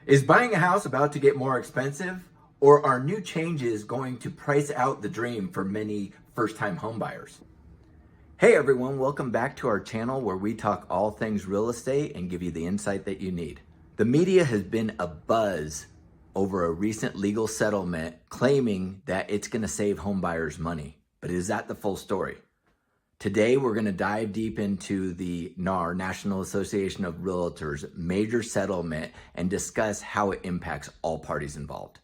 Is buying a house about to get more expensive, or are new changes going to price out the dream for many first-time homebuyers? Hey everyone, welcome back to our channel where we talk all things real estate and give you the insight that you need. The media has been abuzz over a recent legal settlement claiming that it's going to save homebuyers money. But is that the full story? Today, we're going to dive deep into the NAR, National Association of Realtors, major settlement and discuss how it impacts all parties involved.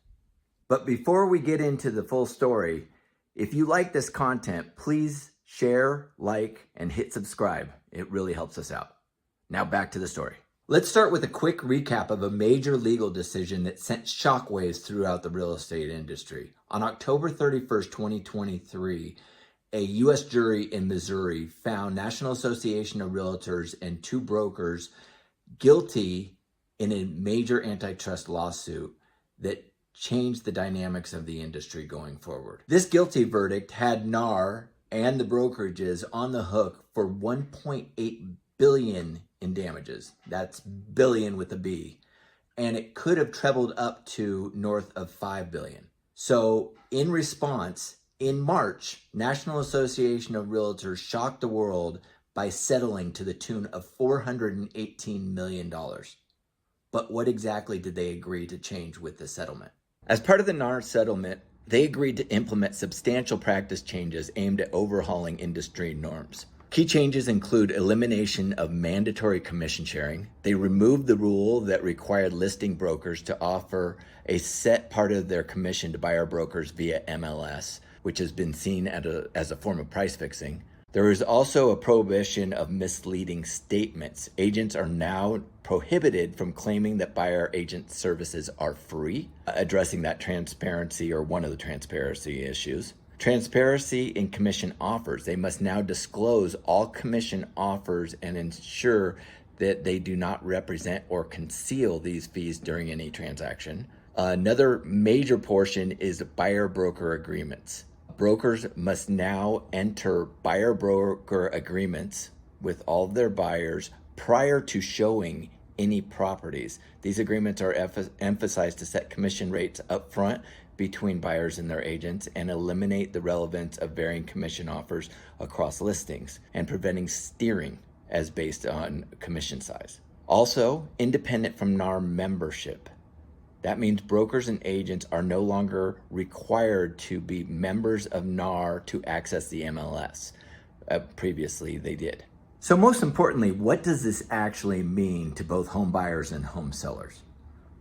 But before we get into the full story, if you like this content, please share, like, and hit subscribe. It really helps us out. Now back to the story. Let's start with a quick recap of a major legal decision that sent shockwaves throughout the real estate industry. On October 31st, 2023, a U.S. jury in Missouri found National Association of Realtors and two brokers guilty in a major antitrust lawsuit that changed the dynamics of the industry going forward. This guilty verdict had NAR and the brokerages on the hook for $1.8 billion in damages. That's billion with a B. And it could have trebled up to north of $5 billion. So in response, in March, National Association of Realtors shocked the world by settling to the tune of $418 million. But what exactly did they agree to change with the settlement? As part of the NAR settlement, they agreed to implement substantial practice changes aimed at overhauling industry norms. Key changes include elimination of mandatory commission sharing. They removed the rule that required listing brokers to offer a set part of their commission to buyer brokers via MLS, which has been seen as a form of price fixing. There is also a prohibition of misleading statements. Agents are now prohibited from claiming that buyer agent services are free, addressing that transparency or one of the transparency issues. Transparency in commission offers. They must now disclose all commission offers and ensure that they do not represent or conceal these fees during any transaction. Another major portion is buyer-broker agreements. Brokers must now enter buyer-broker agreements with all of their buyers prior to showing any properties. These agreements are emphasized to set commission rates up front between buyers and their agents and eliminate the relevance of varying commission offers across listings and preventing steering as based on commission size. Also, independent from NAR membership. That means brokers and agents are no longer required to be members of NAR to access the MLS. Previously, they did. So most importantly, what does this actually mean to both home buyers and home sellers?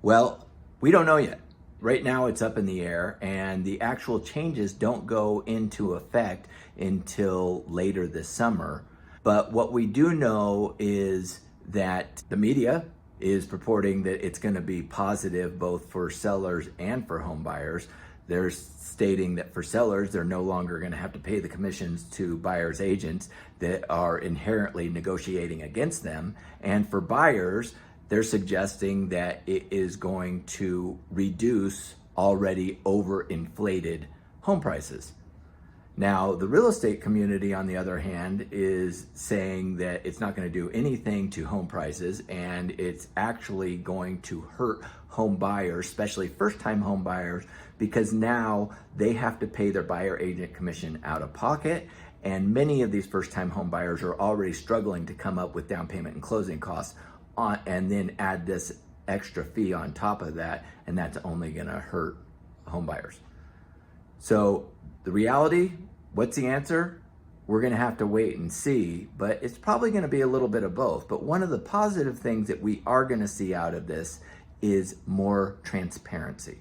Well, we don't know yet. Right now it's up in the air and the actual changes don't go into effect until later this summer. But what we do know is that the media is purporting that it's going to be positive both for sellers and for home buyers. They're stating that for sellers, they're no longer going to have to pay the commissions to buyers' agents that are inherently negotiating against them. And for buyers, they're suggesting that it is going to reduce already overinflated home prices. Now, the real estate community, on the other hand, is saying that it's not going to do anything to home prices and it's actually going to hurt home buyers, especially first-time home buyers, because now they have to pay their buyer agent commission out of pocket. And many of these first-time home buyers are already struggling to come up with down payment and closing costs and then add this extra fee on top of that, and that's only going to hurt home buyers. So the reality, what's the answer? We're going to have to wait and see, but it's probably going to be a little bit of both. But one of the positive things that we are going to see out of this is more transparency.